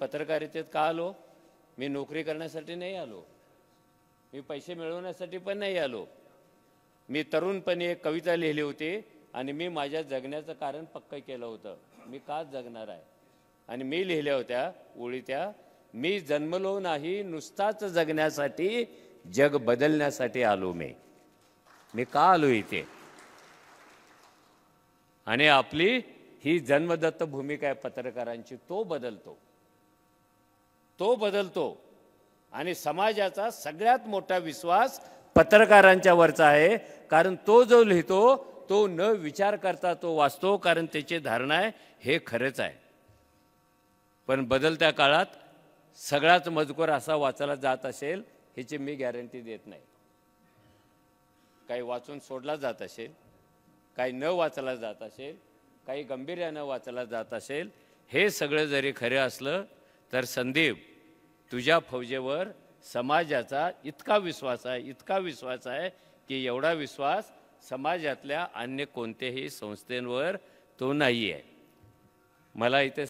पत्रकारितेत का आलो? मी नोकरी करण्यासाठी नाही आलो, मी पैसे मिळवण्यासाठी पण नाही आलो. मी तरुणपणी एक कविता लिहिली होती आणि मी माझ्या जगण्याचं कारण पक्कं केलं होतं. मी का जगणार आहे आणि मी लिहिल्या होत्या ओळी त्या, मी जन्मलो नाही नुसताच जगण्यासाठी, जग बदलण्यासाठी आलो. मी का आलो इथे? आणि आपली ही जन्मदत्त भूमिका आहे पत्रकारांची, तो बदलतो आणि समाजाचा सगळ्यात मोठा विश्वास पत्रकारांच्या वरचा आहे. कारण तो जो लिहितो तो न विचार करता तो वाचतो, कारण त्याची धारणा आहे हे खरंच आहे. पण बदलत्या काळात सगळाच मजकूर असा वाचायला जात असेल ह्याची मी गॅरंटी देत नाही. काही वाचून सोडला जात असेल, काही न वाचला जात असेल, काही गांभीर्यानं वाचला जात असेल. हे सगळं जरी खरं असलं तर संदीप, तुझ्या फौजेवर समाजाचा इतका विश्वास आहे की एवढा विश्वास समाजातल्या अन्य कोणत्याही संस्थेवर तो नाही आहे. मला इथे